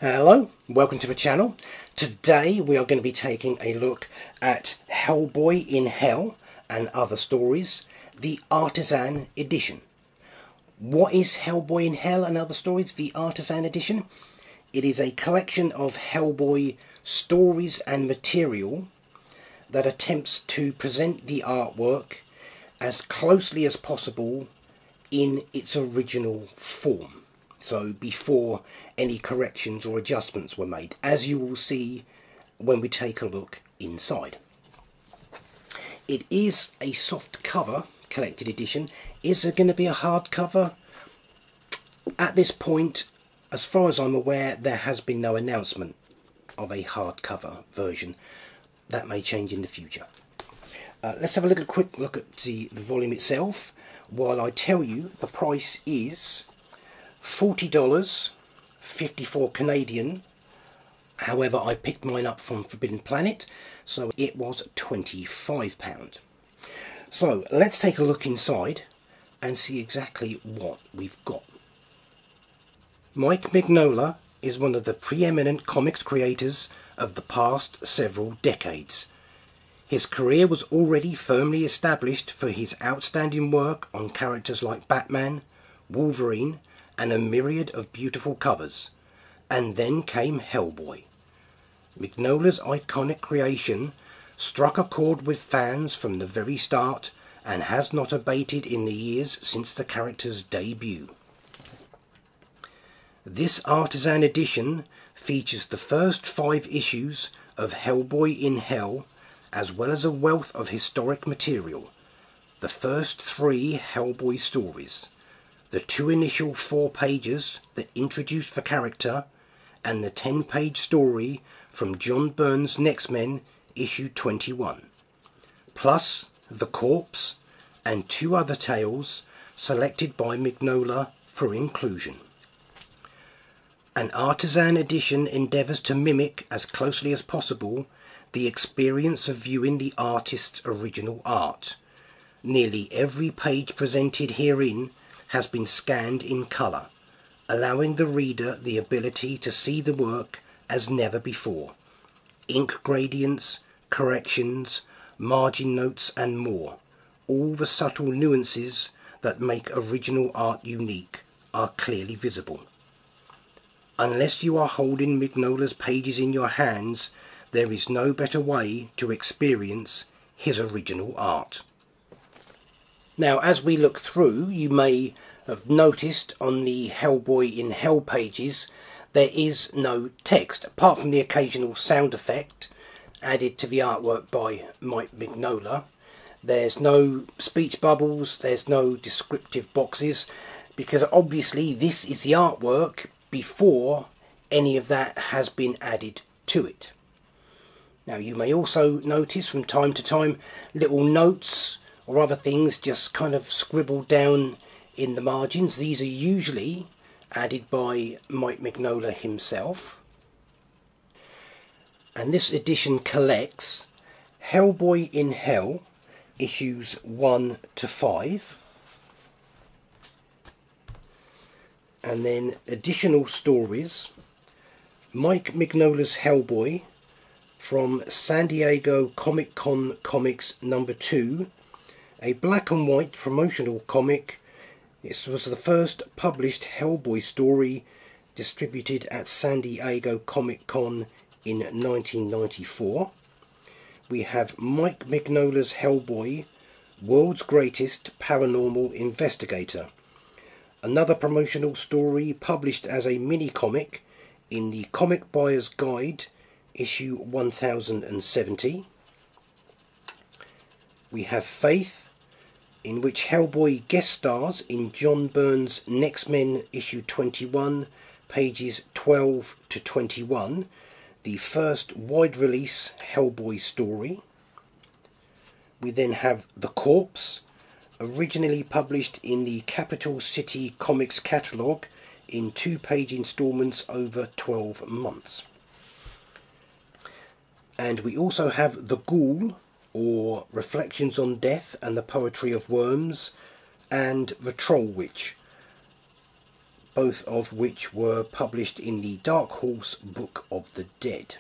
Hello, welcome to the channel. Today we are going to be taking a look at Hellboy in Hell and Other Stories, the Artisan Edition. What is Hellboy in Hell and Other Stories, the Artisan Edition? It is a collection of Hellboy stories and material that attempts to present the artwork as closely as possible in its original form. So before any corrections or adjustments were made, as you will see when we take a look inside. It is a soft cover collected edition. Is there going to be a hard cover? At this point, as far as I'm aware, there has been no announcement of a hardcover version. That may change in the future. Let's have a little quick look at the volume itself. While I tell you the price is $40, 54 Canadian. However, I picked mine up from Forbidden Planet, so it was £25. So let's take a look inside and see exactly what we've got. Mike Mignola is one of the preeminent comics creators of the past several decades. His career was already firmly established for his outstanding work on characters like Batman, Wolverine, and a myriad of beautiful covers. And then came Hellboy. Mignola's iconic creation struck a chord with fans from the very start and has not abated in the years since the character's debut. This Artisan Edition features the first 5 issues of Hellboy in Hell, as well as a wealth of historic material, the first 3 Hellboy stories, the 2 initial 4 pages that introduced the character, and the 10-page story from John Byrne's X-Men issue 21, plus The Corpse and 2 other tales selected by Mignola for inclusion. An Artisan Edition endeavours to mimic as closely as possible the experience of viewing the artist's original art. Nearly every page presented herein has been scanned in colour, allowing the reader the ability to see the work as never before. Ink gradients, corrections, margin notes and more, all the subtle nuances that make original art unique, are clearly visible. Unless you are holding Mignola's pages in your hands, there is no better way to experience his original art. Now, as we look through, you may have noticed on the Hellboy in Hell pages there is no text, apart from the occasional sound effect added to the artwork by Mike Mignola. There's no speech bubbles, there's no descriptive boxes, because obviously this is the artwork before any of that has been added to it. Now, you may also notice from time to time little notes or other things just kind of scribbled down in the margins. These are usually added by Mike Mignola himself. And this edition collects Hellboy in Hell issues 1 to 5. And then additional stories, Mike Mignola's Hellboy from San Diego Comic-Con Comics #2, a black and white promotional comic. This was the first published Hellboy story distributed at San Diego Comic-Con in 1994. We have Mike Mignola's Hellboy, World's Greatest Paranormal Investigator, another promotional story published as a mini-comic in the Comic Buyer's Guide, issue 1070. We have Faith, in which Hellboy guest stars in John Byrne's X-Men issue 21, pages 12 to 21, the first wide-release Hellboy story. We then have The Corpse, originally published in the Capital City Comics catalogue in 2-page instalments over 12 months. And we also have The Ghoul, or Reflections on Death and the Poetry of Worms, and The Troll Witch, both of which were published in the Dark Horse Book of the Dead.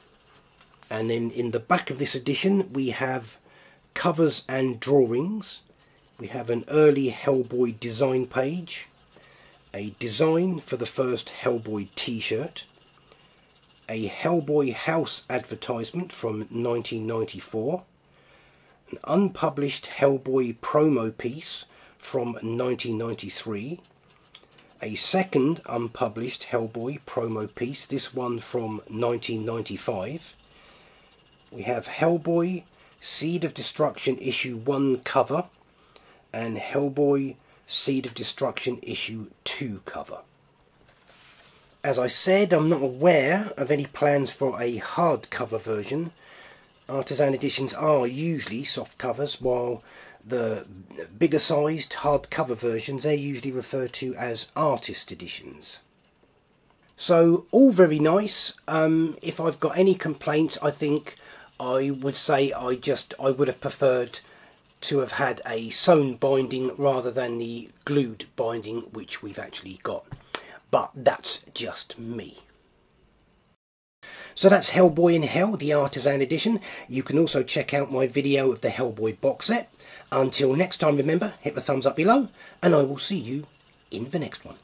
And then in the back of this edition we have covers and drawings. We have an early Hellboy design page, a design for the first Hellboy t-shirt, a Hellboy house advertisement from 1994, an unpublished Hellboy promo piece from 1993, a second unpublished Hellboy promo piece, this one from 1995. We have Hellboy Seed of Destruction issue 1 cover and Hellboy Seed of Destruction issue 2 cover. As I said, I'm not aware of any plans for a hardcover version. Artisan editions are usually soft covers, while the bigger sized hardcover versions are usually referred to as artist editions. So all very nice. If I've got any complaints, I think I would say I would have preferred to have had a sewn binding rather than the glued binding which we've actually got. But that's just me. So that's Hellboy in Hell, the Artisan edition. You can also check out my video of the Hellboy box set. Until next time, remember, hit the thumbs up below, and I will see you in the next one.